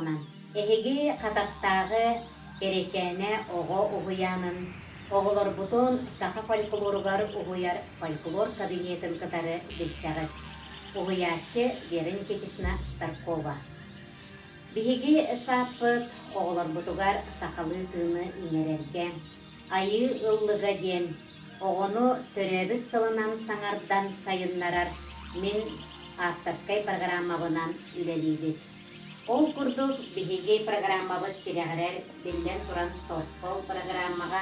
оңынан. Эһиги катастагы керечене ого угуянын оголор бутон саха фольклоругар угуяр фольклор кабинетін кытары билсәгәт. Угуячы Верин Кетисна Старкова. Биһиги саппыт оголор бутугар сахалы тыны иңерерге. Айы ыллыга ден огону төрөбүт тылынан саңардан сайыннарар мен Аттаскай программабынан үлелибит. Ол курдук биһиги программабыт тирәгәрәр билдән туран тоспол программага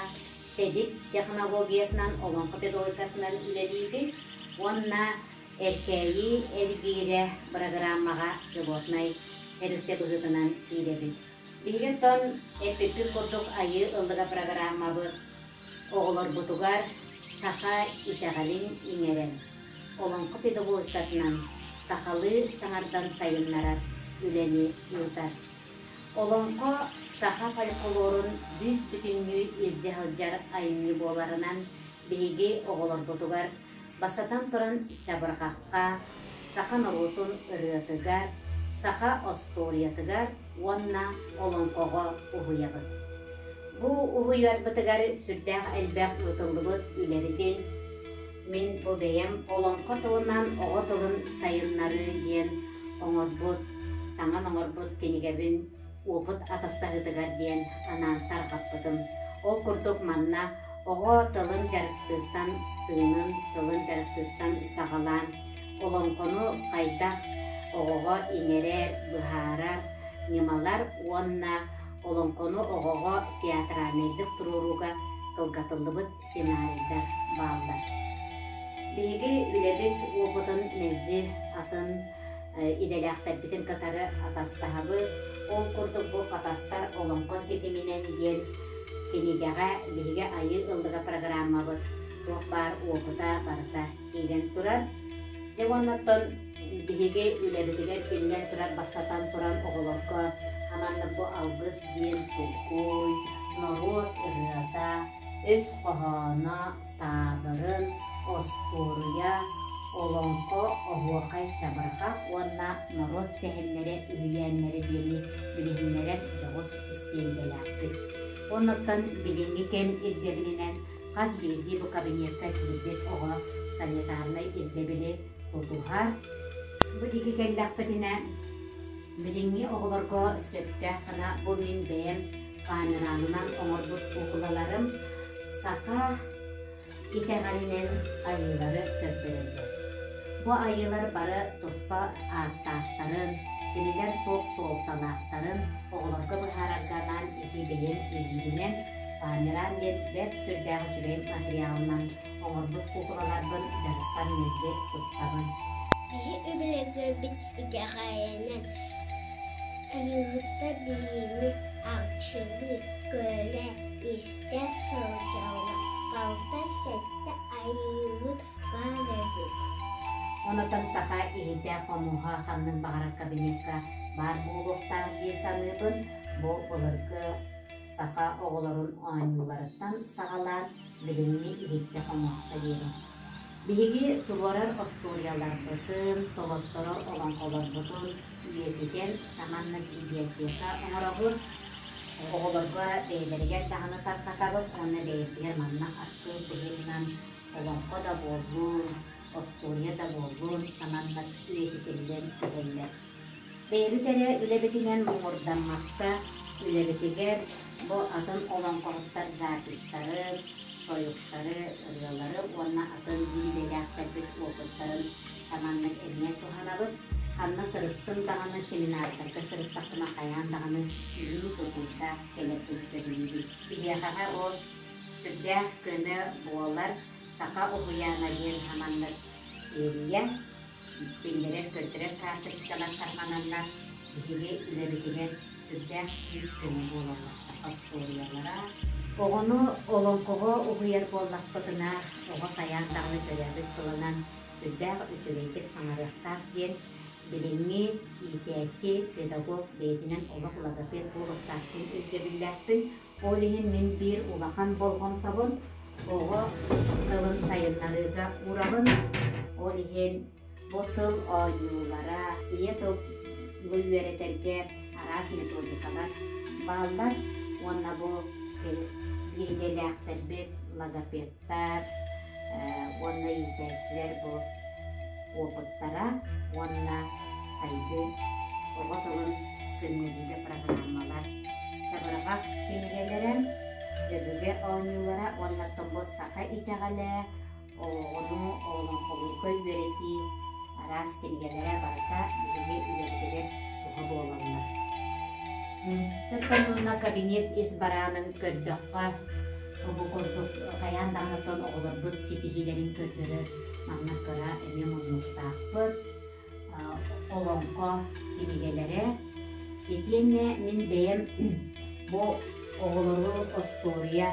седик технологиятынан олонқы педагогикасынан үлелибит. Онна эркәйи эргире программага животной эрүтте быгытынан тиребит. Биһиги тон эпипи курдук айы ыллыга программабыт оголор бутугар саха итәгалин иңерен. Олонқы педагогикасынан сахалы саңардан сайыннарар үлени ютар. Олонқо саха фольклорун бүс бүтүннүү иржахылжар айынны боларынан биһиги оголор бутугар басатан туран чабыргакка, саха норутун ырыатыгар, саха осториятыгар, уонна олонқого уһуябыт. Бу уһуярбытыгар сүрдәк элбәк утыллыбыт үлеритин мен бу бәйем олонқо тылынан ого тылын сайыннары диен оңорбут, таңан оңорбут кенигебин опыт атастагытыгар диен анан таргаппытым. Ол курдук манна ого тылын жарыктыктан тыынын, тылын жарыктыктан сагалан, олонқону кайдах огого иңерер, быһаарар, немалар уонна олонқону огого театральныйдык туруруга кылгатыллыбыт сценарийдар баалдар. Биһиги үлебит опытын мэлжи атын иделяхтар битин катары атастаһабы, ол курдук бу катастар олонқо сетиминен диен кенигега биһиге айы ылдыга программабыт туох бар опыта барыта киирен турар. Дегоннаттон биһиги үлебитигер киллер турар бастатан туран оголорко аманна бу алгыс диен тулкуй, норот ырыата, өс кохона табырын Осторуя, олонқо, оғуақай чабырға, онна народ сәхіллері, үйенлері дені білігінлері жоғыз істейгеләпті. Оннықтан білінгі кем ирдебінінен қаз білді бұл кабинетқа кірбет оға санитарлай ирдебілі тұтуғар. Бұдегі кәлләқпетіне білінгі оғыларға сөпті қына бұл мен бәйім қаныранынан оңырбұт оқылаларым сақа итәғалинен айылары төртөрөлдө. Бу айылар бары тоспа аттақтарын, келелер тоқ солталақтарын, оғыларғы бұхарарғанан ити бейін үйгінен, панеран ден бәт сүрдәғы жүрен материалынан оңырбұт құқылаларбын жарықпан мерде тұттабын. Бейі үбілігі біт итәғайынан айылыпта бейіні ақчылы көлі істе сылжауына. Қалта сәтті айылыт барабыт. Онотан сақа иһидә қомуға қанның бағарат кабинетка бар болуқтағы десаныбын, бұл бұлырғы сақа оғыларын ойнуларыттан сағалар біліңні иһидә қомуғаста дейін. Биһиги тулорар осториялар бұтын, толотторор оланқолар бұтын, үйетіген саманны библиотека оңырабыр, оғыларға бейлерге тағаны тарқатабыт, оны бейлер манна артты бұғылынан оланқо да болғын, Остория да болғын, саманнат үйетікелден көбейлер. Бейли тәрі үлебетінен мұңырданмақта үлебетігер бұ атын оланқоғыттар запистары, тойықтары, ұрылары, оны атын бейделяқтар бүт оқыттарын саманнат әліне тұханабыт, Ханна сырыттың дағаны семинардарға сырыттақына қаян дағаны үйін тұтында келетін сөйлейді. Бігеғаға ол түрдәқ көмі болар сақа ұғыяна ден хаманлар серия, бендерер көтірер карточкалар тарғананлар, бігеге үлебетеген түрдәқ үз көмі боларлар сақа сториялара. Оғыны олонқығы ұғыяр боллақ бұтына, оға қаян дағаны көрәбіт тұлынан түрдәқ үсілейтік саңарықтақ ден Bilimni, itiaci, pedagog, beytinen olaq logoped olaqtaqçın ödebillәktin. Olihin min bir ulaqan bolğan tabın, oğa tılın sayınlarıga urabın. Olihin botıl oynulara, iya tıl lüyvereterge арас методикалар балдар, онна бу билделяктер бит логопедтар, онна итечилер бу опыттара, онна сайды оғытылын көннелінде программалар. Чабыраға кенегелерен, дөбіге оңылара, оннаттың бұл сақа итеғалі, оғыны оғын қолын көй береті, арас кенегелері барыта, дөбіге үлергелер бұғы боланлар. Түттінуына кабинет избараның көрдіққа, бұл көрдік қаяндағынатон оғылар бұд сетігелерін көрдірі, мағына көра әме мұныстақ бұд, олонқо кенегелері. Етенне мен бәйім бұл оғылыры остория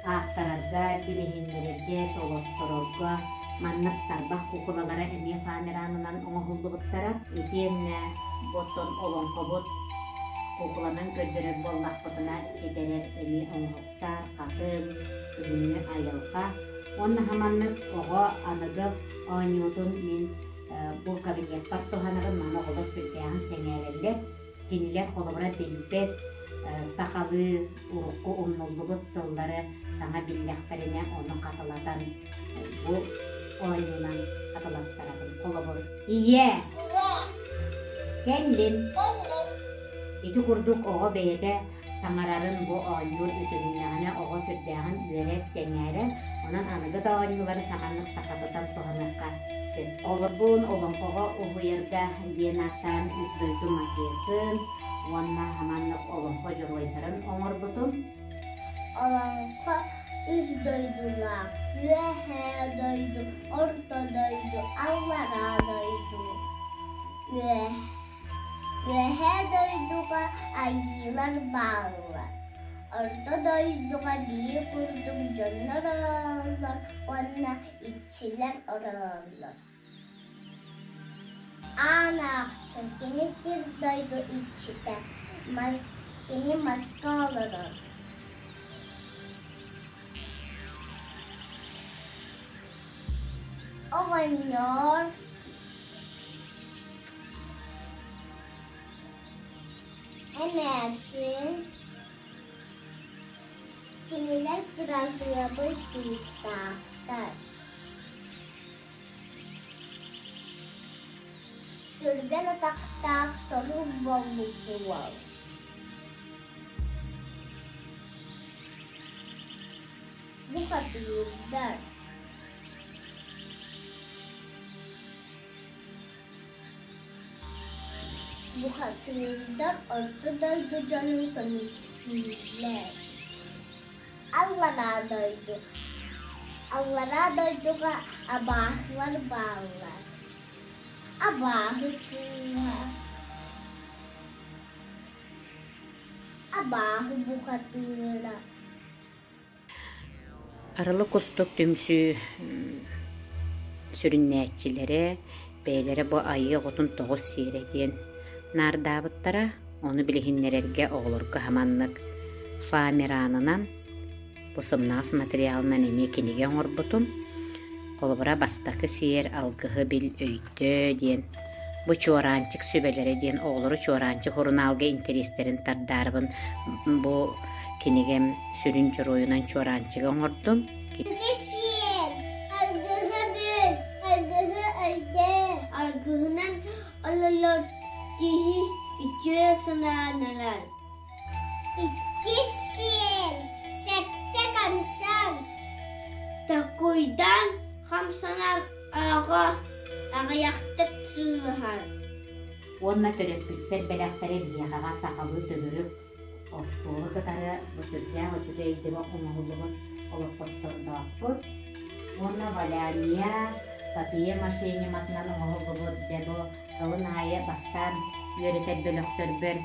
ақтарарға, білігіндерге, толықтырылға, маннық тарбақ құқылалары әме фамиранынан оңғылдығыттара. Етенне бұттын олонқо бұт құқыланан көрдірір боллақ бұтына седерер әме оңғылықтар, қатын, үміне айылға. Онны хаманнық оға анығы оңютын мен бұл кабинет баттығанығын мана қолыс бүрдеғын сәңәрелі кенелер қолыбыра делбет сақалы ұрыққы ұмнылдығы тұлдары саңа білләқтаріне оны қатылатан бұл ойынынан қатылаттаратын қолыбыр. Ие! Кәлім! Еті күрдік оғы бәйді саңарарын бұл ойыныр үтігінләғіне оғы сүрдеғін үйері сәңәрі онан анығы да ойынылары сағанлық сақатыдан тұғаныққа Олыбын олымқоға ұғыйырға генаттан үздойды макетін, онна хаманлық олымқо жұройдарын оңыр бұтым. Олымқо үздойдылар, үйәхә дойду, орта дойду, аллара дойду. Үйәхә дойдуға айылар бағылар. Orta doyduğa bir kurdum canlar ağlar, ona içiler oralar. Ana akşam yine sir doydu içinde, yine maske alırım. O oynuyor. Emersin. Kiniler bırakıyor bu kıstaklar. Sürgen ataktak soru boğuluyor. Bu kadar. Bu kadar ortada canım konuşuyorlar. Allah'a doydu. Allah'a doyduğa abahlar bağlar. Abahı kıyar. Abahı bu katıra. Aralı kostok tümsü sürünnetçilere, beylere bu ayı otun toğuz seyredin. Nardabıttara onu bilihinlererge oğulurga hamanlık famiranınan bu sımnağız materialından emekinigen orbutum. Kolubura bastakı siyer algığı bil öydü diyen. Bu çoğrancık sübelere diyen oğuluru çoğrancık horun algı intereslerin tardarbın bu kinigem sürüncür oyunan çoğrancıgan ordum. Siyer algığı bil, algığı öydü. Algığından alırlar ki içiyor sınavlar. İkisiyer. Kamsan takuydan kamsanar ağayaktık sığır. Onunla töröpükler belakları biyağa sakalı tömürüp ostolu kadarı bu sürgüyen uçuda eğdimi umağılığı olup postorda akbut. Onunla valaniya papiye maşini matnan umağılığı cebo kalın haya bastan yöreter bölöktör bir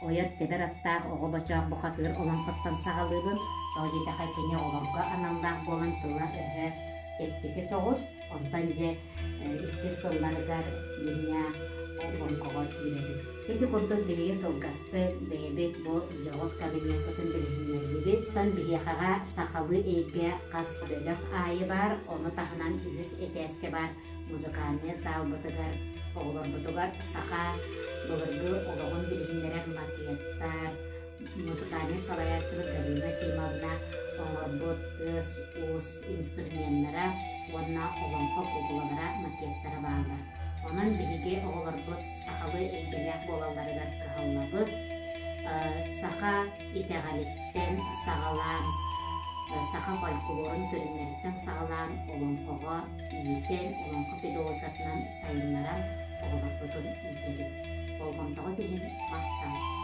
oyar teber attaq oğu bacaq bu xatır olan qattan sağalığın Tawjita kay kenya olamka anamdan bolan tulla ehe кепчеке соғыс, онтан же икки сылларыгар линия олонкоға үйреді. Теки құрдық бірге тылғасты бәйбек бұл жоғыз кабинеттің білгінерлігі. Тан бігеқаға сақалы әйге қас бөлік айы бар, оны тағынан үліс етеске бар. Музыкальный зал бұтығар, оғылар бұтығар, сақа бұлырғы олығын білгінлерер макеттар, музыкальный салаятчылы Галина Тимовна оңыр бұт, үс, ұс, инструменттара, онна олонқы бұғылығыра макеттары бағылар. Onun bilgi oğurbut, sakalı eğilerek bolallarıgar kıhallabıt, saka iteğalikten sağalan, saka folklorun türünlerden sağalan olonkoğa iyiten, olonko pedagogikatından sayınlaran oğurbutun ilgili. Olgontoğa deyin, mahtar.